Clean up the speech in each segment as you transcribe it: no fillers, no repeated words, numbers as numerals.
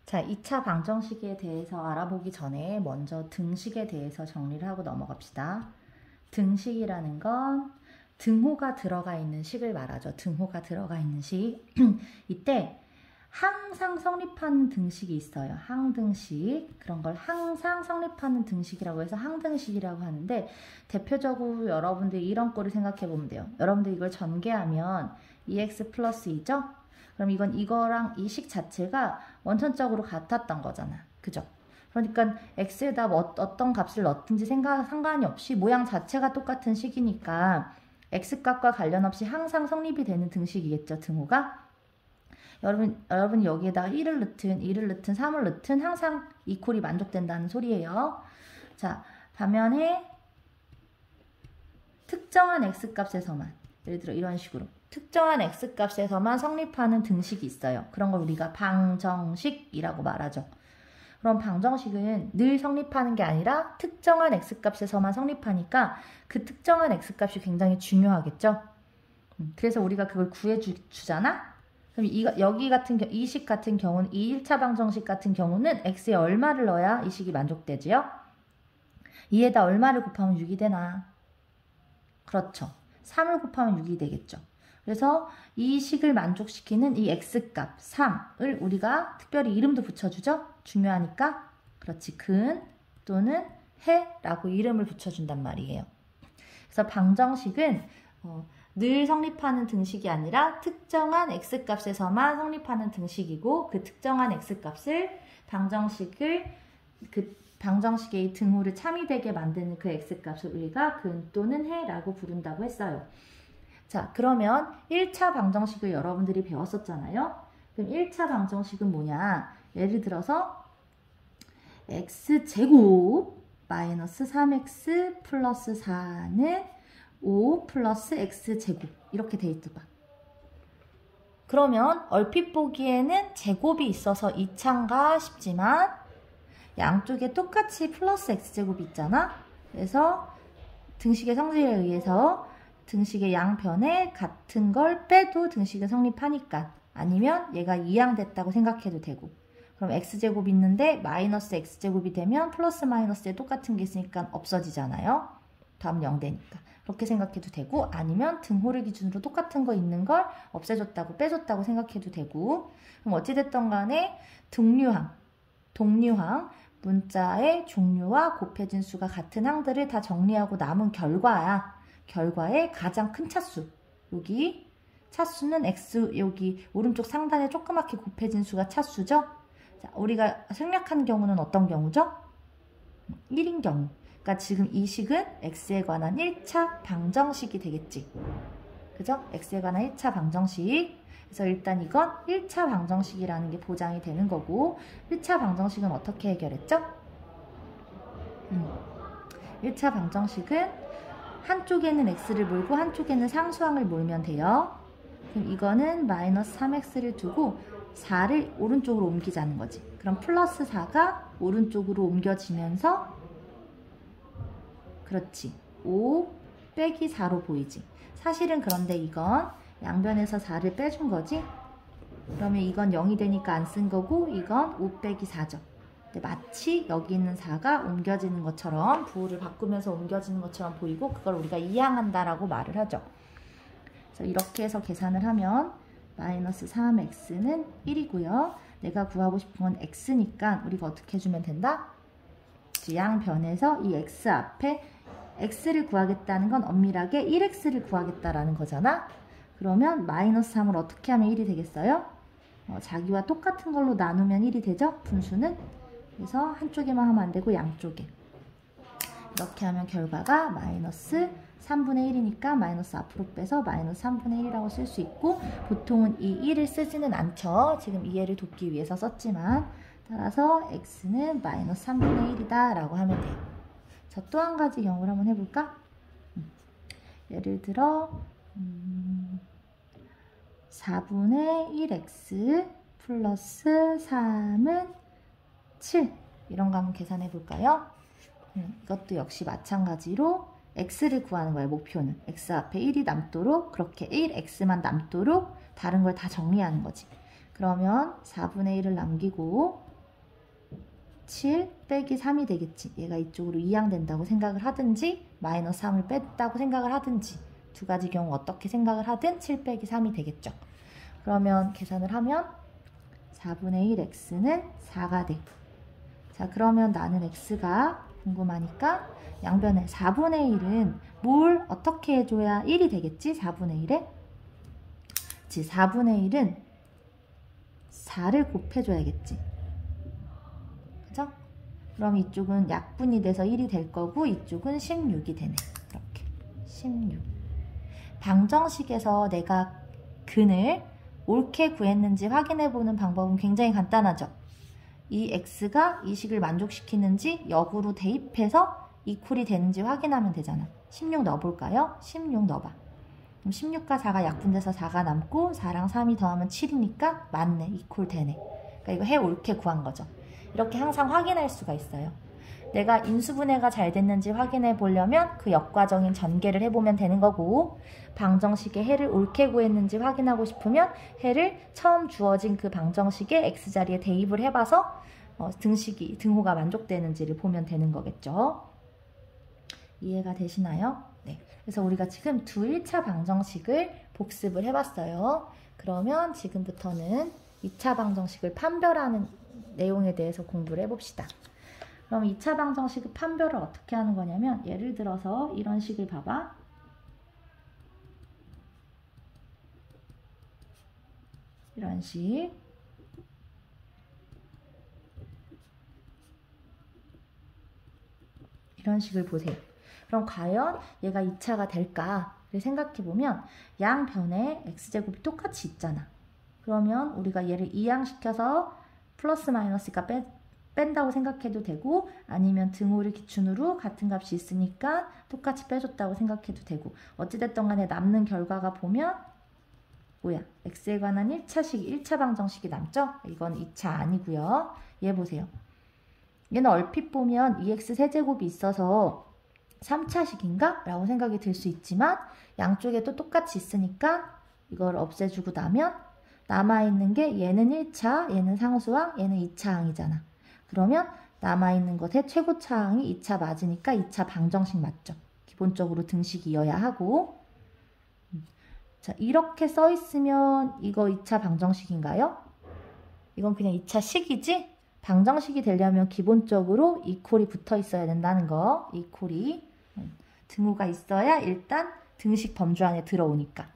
자, 2차 방정식에 대해서 알아보기 전에 먼저 등식에 대해서 정리를 하고 넘어갑시다. 등식이라는 건 등호가 들어가 있는 식을 말하죠. 등호가 들어가 있는 식. 이때 항상 성립하는 등식이 있어요. 항등식. 그런 걸 항상 성립하는 등식이라고 해서 항등식이라고 하는데, 대표적으로 여러분들이 이런 꼴을 생각해 보면 돼요. 여러분들 이걸 전개하면 2x 플러스 2죠? 그럼 이건 이거랑 이 식 자체가 원천적으로 같았던 거잖아. 그죠? 그러니까 x에다 어떤 값을 넣든지 상관이 없이 모양 자체가 똑같은 식이니까 x값과 관련 없이 항상 성립이 되는 등식이겠죠. 등호가. 여러분이 여기에다가 1을 넣든 2를 넣든 3을 넣든 항상 이 꼴이 만족된다는 소리예요. 자, 반면에 특정한 x값에서만, 예를 들어 이런 식으로 특정한 x값에서만 성립하는 등식이 있어요. 그런 걸 우리가 방정식이라고 말하죠. 그럼 방정식은 늘 성립하는 게 아니라 특정한 x값에서만 성립하니까 그 특정한 x값이 굉장히 중요하겠죠. 그래서 우리가 그걸 구해주잖아? 그럼 이 식 같은 경우는, 이 1차 방정식 같은 경우는 x에 얼마를 넣어야 이 식이 만족되지요? 2에다 얼마를 곱하면 6이 되나? 그렇죠. 3을 곱하면 6이 되겠죠. 그래서 이 식을 만족시키는 이 x값 3을 우리가 특별히 이름도 붙여주죠. 중요하니까. 그렇지. 근 또는 해라고 이름을 붙여준단 말이에요. 그래서 방정식은 늘 성립하는 등식이 아니라 특정한 x값에서만 성립하는 등식이고, 그 특정한 x값을 그 방정식의 등호를 참이되게 만드는 그 x값을 우리가 근 또는 해라고 부른다고 했어요. 자, 그러면 1차 방정식을 여러분들이 배웠었잖아요. 그럼 1차 방정식은 뭐냐? 예를 들어서 x제곱 마이너스 3x 플러스 4는 5 플러스 x제곱 이렇게 돼 있어 봐. 그러면 얼핏 보기에는 제곱이 있어서 2차인가 싶지만 양쪽에 똑같이 플러스 x제곱이 있잖아. 그래서 등식의 성질에 의해서 등식의 양변에 같은 걸 빼도 등식이 성립하니까, 아니면 얘가 이항됐다고 생각해도 되고, 그럼 x제곱 있는데 마이너스 x제곱이 되면 플러스 마이너스에 똑같은 게 있으니까 없어지잖아요. 다음 0 되니까. 그렇게 생각해도 되고, 아니면 등호를 기준으로 똑같은 거 있는 걸 없애줬다고 빼줬다고 생각해도 되고. 그럼 어찌됐든 간에 동류항, 문자의 종류와 곱해진 수가 같은 항들을 다 정리하고 남은 결과의 가장 큰 차수. 여기 차수는 x, 여기 오른쪽 상단에 조그맣게 곱해진 수가 차수죠. 자, 우리가 생략한 경우는 어떤 경우죠? 1인 경우. 그러니까 지금 이 식은 x에 관한 1차 방정식이 되겠지. 그죠? x에 관한 1차 방정식. 그래서 일단 이건 1차 방정식이라는 게 보장이 되는 거고, 1차 방정식은 어떻게 해결했죠? 1차 방정식은 한쪽에는 x를 몰고 한쪽에는 상수항을 몰면 돼요. 그럼 이거는 마이너스 3x를 두고 4를 오른쪽으로 옮기자는 거지. 그럼 플러스 4가 오른쪽으로 옮겨지면서, 그렇지, 5 빼기 4로 보이지. 사실은 그런데 이건 양변에서 4를 빼준 거지. 그러면 이건 0이 되니까 안 쓴 거고, 이건 5 빼기 4죠. 근데 마치 여기 있는 4가 옮겨지는 것처럼, 부호를 바꾸면서 옮겨지는 것처럼 보이고, 그걸 우리가 이항한다라고 말을 하죠. 그래서 이렇게 해서 계산을 하면 마이너스 3x는 1이고요. 내가 구하고 싶은 건 x니까 우리가 어떻게 해주면 된다? 양변에서 이 x 앞에 x를 구하겠다는 건 엄밀하게 1x를 구하겠다라는 거잖아. 그러면 마이너스 3을 어떻게 하면 1이 되겠어요? 자기와 똑같은 걸로 나누면 1이 되죠? 분수는. 그래서 한쪽에만 하면 안 되고 양쪽에. 이렇게 하면 결과가 마이너스 3분의 1이니까 마이너스 앞으로 빼서 마이너스 3분의 1이라고 쓸 수 있고, 보통은 이 1을 쓰지는 않죠. 지금 이해를 돕기 위해서 썼지만. 따라서 x는 마이너스 3분의 1이다 라고 하면 돼요. 자, 또 한 가지 경우를 한번 해볼까? 예를 들어 4분의 1x 플러스 3은 7, 이런 거 한번 계산해 볼까요? 이것도 역시 마찬가지로 x를 구하는 거예요. 목표는 x 앞에 1이 남도록, 그렇게 1x만 남도록 다른 걸 다 정리하는 거지. 그러면 4분의 1을 남기고 7 빼기 3이 되겠지. 얘가 이쪽으로 이항된다고 생각을 하든지 마이너스 3을 뺐다고 생각을 하든지 두 가지 경우 어떻게 생각을 하든 7 빼기 3이 되겠죠. 그러면 계산을 하면 4분의 1 x는 4가 돼. 자, 그러면 나는 x가 궁금하니까 양변에 4분의 1은 뭘 어떻게 해줘야 1이 되겠지? 4분의 1에? 그치, 4분의 1은 4를 곱해줘야겠지. 그죠? 그럼 이쪽은 약분이 돼서 1이 될 거고 이쪽은 16이 되네. 이렇게 16. 방정식에서 내가 근을 옳게 구했는지 확인해보는 방법은 굉장히 간단하죠. 이 x가 이 식을 만족시키는지 역으로 대입해서 이퀄이 되는지 확인하면 되잖아. 16 넣어볼까요? 16 넣어봐. 그럼 16과 4가 약분돼서 4가 남고 4랑 3이 더하면 7이니까 맞네. 이퀄 되네. 그러니까 이거 해 옳게 구한 거죠. 이렇게 항상 확인할 수가 있어요. 내가 인수분해가 잘 됐는지 확인해 보려면 그 역과정인 전개를 해보면 되는 거고, 방정식의 해를 옳게 구했는지 확인하고 싶으면 해를 처음 주어진 그 방정식의 x자리에 대입을 해봐서 등호가 만족되는지를 보면 되는 거겠죠. 이해가 되시나요? 네. 그래서 우리가 지금 두 1차 방정식을 복습을 해봤어요. 그러면 지금부터는 2차 방정식을 판별하는 내용에 대해서 공부를 해봅시다. 그럼 2차 방정식의 판별을 어떻게 하는 거냐면, 예를 들어서 이런 식을 봐봐. 이런 식. 이런 식을 보세요. 그럼 과연 얘가 2차가 될까를 생각해보면 양변에 x제곱이 똑같이 있잖아. 그러면 우리가 얘를 이항시켜서 플러스 마이너스가 뺀다고 생각해도 되고, 아니면 등호를 기준으로 같은 값이 있으니까 똑같이 빼줬다고 생각해도 되고, 어찌됐든 간에 남는 결과가 보면 뭐야? x에 관한 1차 방정식이 남죠? 이건 2차 아니고요. 얘 보세요. 얘는 얼핏 보면 2x 세제곱이 있어서 3차식인가? 라고 생각이 들 수 있지만 양쪽에 또 똑같이 있으니까 이걸 없애주고 나면 남아있는 게 얘는 1차, 얘는 상수항, 얘는 2차항이잖아. 그러면 남아있는 것의 최고차항이 2차 맞으니까 2차 방정식 맞죠. 기본적으로 등식이어야 하고. 자, 이렇게 써있으면 이거 2차 방정식인가요? 이건 그냥 2차 식이지? 방정식이 되려면 기본적으로 이퀄이 붙어 있어야 된다는 거. 이퀄이 등호가 있어야 일단 등식 범주 안에 들어오니까.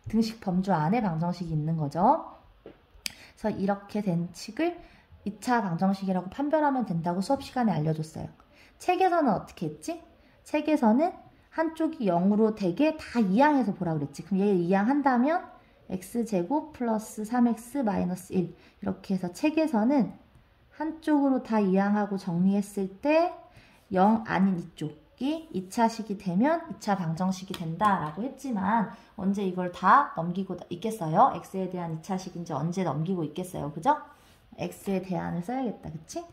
등식 범주 안에 방정식이 있는 거죠. 그래서 이렇게 된 식을 2차 방정식이라고 판별하면 된다고 수업 시간에 알려줬어요. 책에서는 어떻게 했지? 책에서는 한쪽이 0으로 되게 다 이항해서 보라 그랬지. 그럼 얘 이항한다면 x제곱 플러스 3x 마이너스 1 이렇게 해서 책에서는 한쪽으로 다 이항하고 정리했을 때 0 아닌 이쪽이 2차식이 되면 2차 방정식이 된다라고 했지만 언제 이걸 다 넘기고 있겠어요? x에 대한 2차식인지 언제 넘기고 있겠어요? 그죠? x에 대한을 써야겠다. 그치?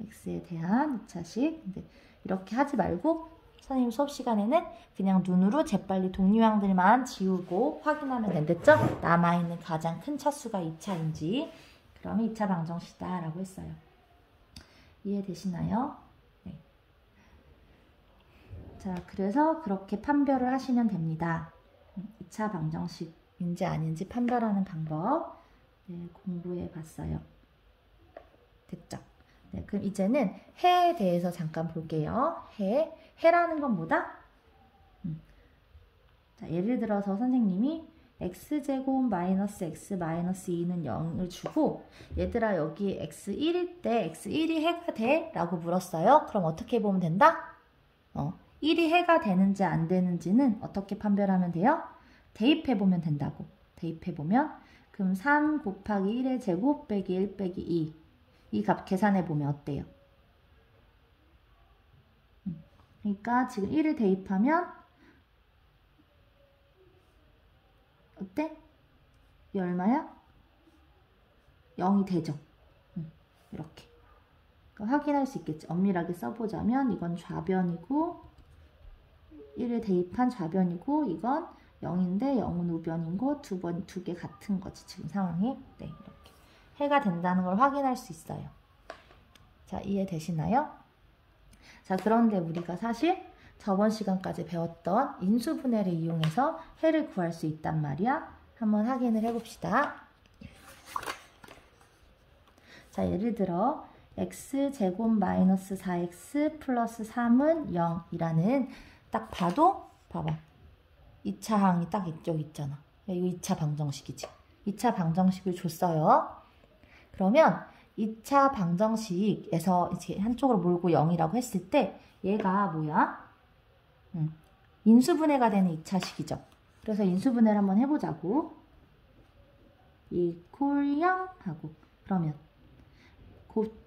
x에 대한 2차식. 근데 이렇게 하지 말고 선생님 수업 시간에는 그냥 눈으로 재빨리 독류항들만 지우고 확인하면 된댔죠? 남아있는 가장 큰 차수가 2차인지. 그러면 2차 방정식이다 라고 했어요. 이해되시나요? 네. 자, 그래서 그렇게 판별을 하시면 됩니다. 2차 방정식인지 아닌지 판별하는 방법 공부해 봤어요. 됐죠? 네, 그럼 이제는 해에 대해서 잠깐 볼게요. 해라는 건 뭐다? 자, 예를 들어서 선생님이 x제곱 마이너스 x 마이너스 2는 0을 주고, 얘들아 여기 x1일 때 x1이 해가 돼? 라고 물었어요. 그럼 어떻게 보면 된다? 1이 해가 되는지 안 되는지는 어떻게 판별하면 돼요? 대입해보면 된다고. 대입해보면 그럼 3 곱하기 1의 제곱 빼기 1 빼기 2 이 값 계산해보면 어때요? 그러니까 지금 1을 대입하면 어때? 이 얼마야? 0이 되죠? 이렇게. 그러니까 확인할 수 있겠지. 엄밀하게 써보자면 이건 좌변이고 1을 대입한 좌변이고 이건 0인데 0은 우변인 거 두 개 같은 거지. 지금 상황이. 네, 이렇게. 해가 된다는 걸 확인할 수 있어요. 자, 이해되시나요? 자, 그런데 우리가 사실 저번 시간까지 배웠던 인수분해를 이용해서 해를 구할 수 있단 말이야. 한번 확인을 해봅시다. 자, 예를 들어 x제곱 마이너스 4x 플러스 3은 0이라는 딱 봐도 봐봐. 2차 항이 딱 이쪽 있잖아. 이거 2차 방정식이지. 2차 방정식을 줬어요. 그러면 2차 방정식에서 이제 한쪽으로 몰고 0이라고 했을 때 얘가 뭐야? 인수분해가 되는 2차식이죠. 그래서 인수분해를 한번 해보자고. 이퀄 0 하고 그러면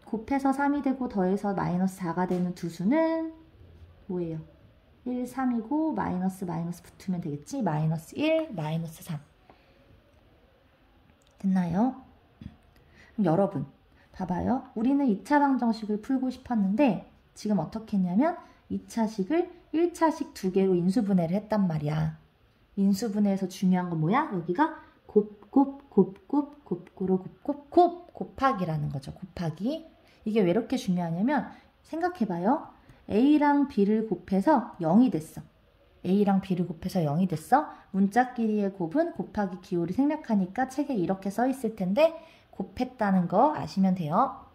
곱해서 3이 되고 더해서 마이너스 4가 되는 두 수는 뭐예요? 1, 3이고 마이너스 붙으면 되겠지? 마이너스 1, 마이너스 3. 됐나요? 그럼 여러분 봐봐요. 우리는 2차 방정식을 풀고 싶었는데 지금 어떻게 했냐면 2차식을 1차식 두 개로 인수분해를 했단 말이야. 인수분해에서 중요한 건 뭐야? 여기가 곱하기라는 거죠. 곱하기. 이게 왜 이렇게 중요하냐면 생각해봐요. A랑 B를 곱해서 0이 됐어. A랑 B를 곱해서 0이 됐어. 문자끼리의 곱은 곱하기 기호를 생략하니까 책에 이렇게 써 있을 텐데 곱했다는 거 아시면 돼요.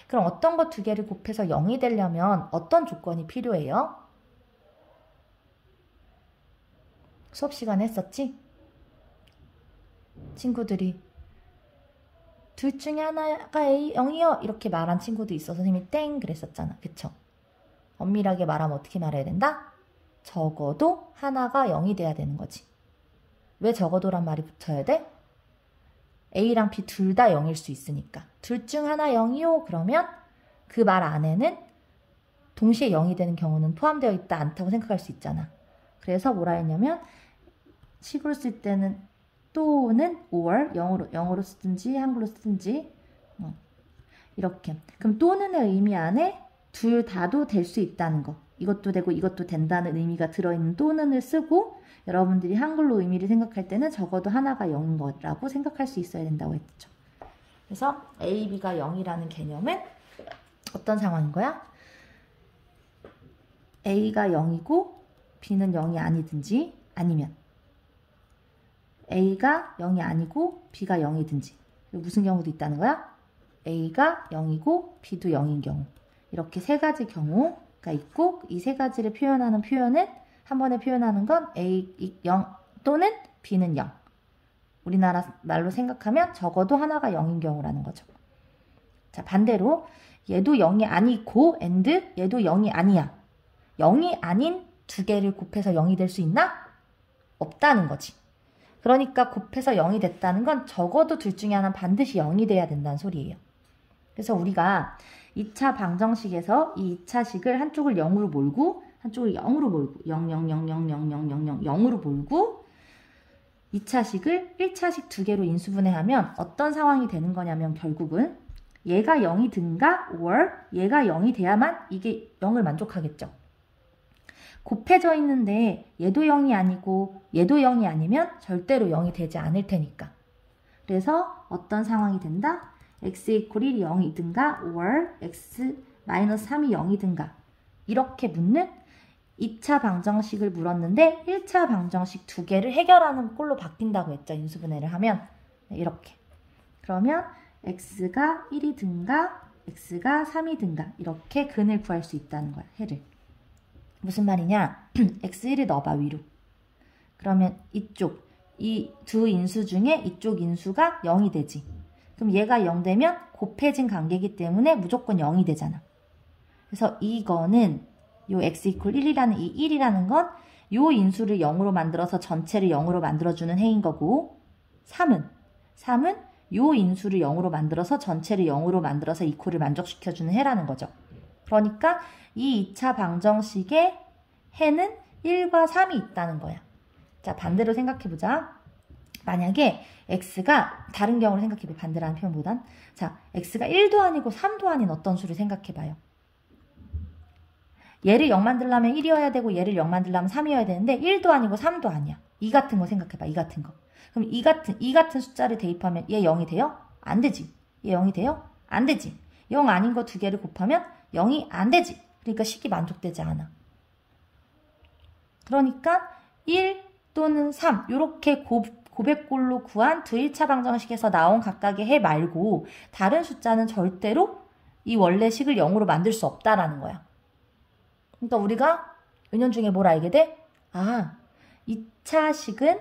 그럼 어떤 거 두 개를 곱해서 0이 되려면 어떤 조건이 필요해요? 수업 시간에 했었지? 친구들이 둘 중에 하나가 A 0이요 이렇게 말한 친구도 있어서 선생님이 땡 그랬었잖아. 그쵸? 엄밀하게 말하면 어떻게 말해야 된다? 적어도 하나가 0이 돼야 되는 거지. 왜 적어도란 말이 붙어야 돼? A랑 B 둘 다 0일 수 있으니까. 둘 중 하나 0이요? 그러면 그 말 안에는 동시에 0이 되는 경우는 포함되어 있다 않다고 생각할 수 있잖아. 그래서 뭐라 했냐면 식으로 쓸 때는 또는 or 영어로 쓰든지 한글로 쓰든지 이렇게. 그럼 또는의 의미 안에 둘 다도 될 수 있다는 거. 이것도 되고 이것도 된다는 의미가 들어있는 또는을 쓰고 여러분들이 한글로 의미를 생각할 때는 적어도 하나가 0인 거라고 생각할 수 있어야 된다고 했죠. 그래서 A, B가 0이라는 개념은 어떤 상황인 거야? A가 0이고 B는 0이 아니든지 아니면 A가 0이 아니고 B가 0이든지 무슨 경우도 있다는 거야? A가 0이고 B도 0인 경우. 이렇게 세 가지 경우가 있고 이 세 가지를 표현하는 표현은 한 번에 표현하는 건 A 0 또는 B는 0. 우리나라 말로 생각하면 적어도 하나가 0인 경우라는 거죠. 자, 반대로 얘도 0이 아니고 and 얘도 0이 아니야. 0이 아닌 두 개를 곱해서 0이 될 수 있나? 없다는 거지. 그러니까 곱해서 0이 됐다는 건 적어도 둘 중에 하나는 반드시 0이 돼야 된다는 소리예요. 그래서 우리가 2차 방정식에서 이 2차식을 한쪽을 0으로 몰고 한쪽을 0으로 몰고 0, 0, 0, 0, 0, 0, 0, 0, 0으로 몰고 2차식을 1차식 두 개로 인수분해하면 어떤 상황이 되는 거냐면 결국은 얘가 0이 든가 or 얘가 0이 돼야만 이게 0을 만족하겠죠. 곱해져 있는데 얘도 0이 아니고 얘도 0이 아니면 절대로 0이 되지 않을 테니까. 그래서 어떤 상황이 된다? x 이퀄 1이 0이든가 or x 마이너스 3이 0이든가 이렇게 묻는 2차 방정식을 물었는데 1차 방정식 두 개를 해결하는 꼴로 바뀐다고 했죠. 인수분해를 하면 이렇게. 그러면 x가 1이든가 x가 3이든가 이렇게 근을 구할 수 있다는 거야. 해를. 무슨 말이냐? x1을 넣어봐 위로. 그러면 이쪽 이 두 인수 중에 이쪽 인수가 0이 되지. 그럼 얘가 0 되면 곱해진 관계이기 때문에 무조건 0이 되잖아. 그래서 이거는 요 x 이퀄 1이라는 이 1이라는 건 요 인수를 0으로 만들어서 전체를 0으로 만들어주는 해인 거고 3은 요 인수를 0으로 만들어서 전체를 0으로 만들어서 이퀄을 만족시켜주는 해라는 거죠. 그러니까 이 2차 방정식의 해는 1과 3이 있다는 거야. 자, 반대로 생각해보자. 만약에 x가 다른 경우를 생각해봐. 반대라는 표현보단. 자, x가 1도 아니고 3도 아닌 어떤 수를 생각해봐요. 얘를 0 만들려면 1이어야 되고 얘를 0 만들려면 3이어야 되는데 1도 아니고 3도 아니야. 이 같은 거 생각해봐. 이 같은 거. 그럼 이 같은 숫자를 대입하면 얘 0이 돼요? 안 되지. 얘 0이 돼요? 안 되지. 0 아닌 거 두 개를 곱하면 0이 안 되지. 그러니까 식이 만족되지 않아. 그러니까 1 또는 3 이렇게 고백골로 구한 두 1차 방정식에서 나온 각각의 해 말고 다른 숫자는 절대로 이 원래 식을 0으로 만들 수 없다라는 거야. 그러니까 우리가 은연중에 뭘 알게 돼? 2차 식은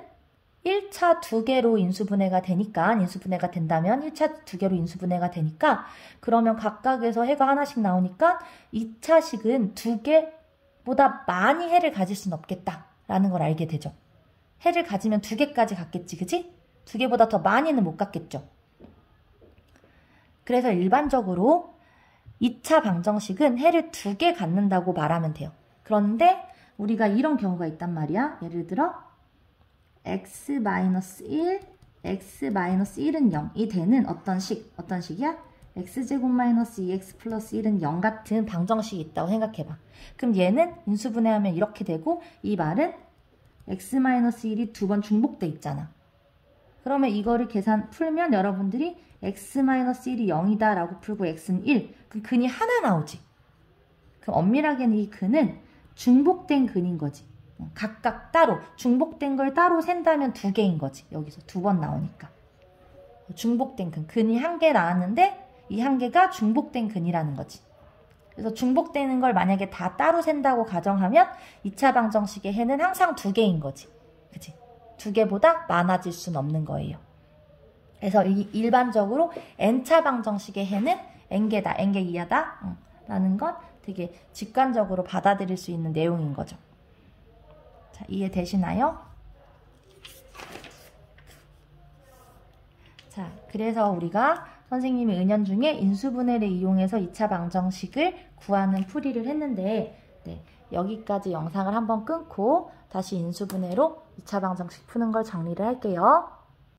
1차 두 개로 인수분해가 되니까, 인수분해가 된다면 1차 두 개로 인수분해가 되니까, 그러면 각각에서 해가 하나씩 나오니까 2차 식은 두 개보다 많이 해를 가질 수는 없겠다라는 걸 알게 되죠. 해를 가지면 두 개까지 갔겠지, 그치? 두 개보다 더 많이는 못 갔겠죠. 그래서 일반적으로 2차 방정식은 해를 두 개 갖는다고 말하면 돼요. 그런데 우리가 이런 경우가 있단 말이야. 예를 들어 x-1, x-1은 0이 되는 어떤 식이야? x제곱 마이너스 2x 플러스 1은 0 같은 방정식이 있다고 생각해봐. 그럼 얘는 인수분해하면 이렇게 되고 이 말은 x-1이 두 번 중복돼 있잖아. 그러면 이거를 풀면 여러분들이 x-1이 0이다 라고 풀고 x는 1. 그 근이 하나 나오지. 그럼 엄밀하게는 이 근은 중복된 근인 거지. 각각 따로 중복된 걸 따로 센다면 두 개인 거지. 여기서 두 번 나오니까. 중복된 근이 한 개 나왔는데 이 한 개가 중복된 근이라는 거지. 그래서 중복되는 걸 만약에 다 따로 센다고 가정하면 2차 방정식의 해는 항상 두 개인 거지. 그치? 두 개보다 많아질 수는 없는 거예요. 그래서 일반적으로 n차 방정식의 해는 n개다, n개 이하다 라는 건 되게 직관적으로 받아들일 수 있는 내용인 거죠. 자, 이해되시나요? 자, 그래서 우리가 선생님이 은연중에 인수분해를 이용해서 2차 방정식을 구하는 풀이를 했는데 여기까지 영상을 한번 끊고 다시 인수분해로 2차 방정식 푸는 걸 정리를 할게요.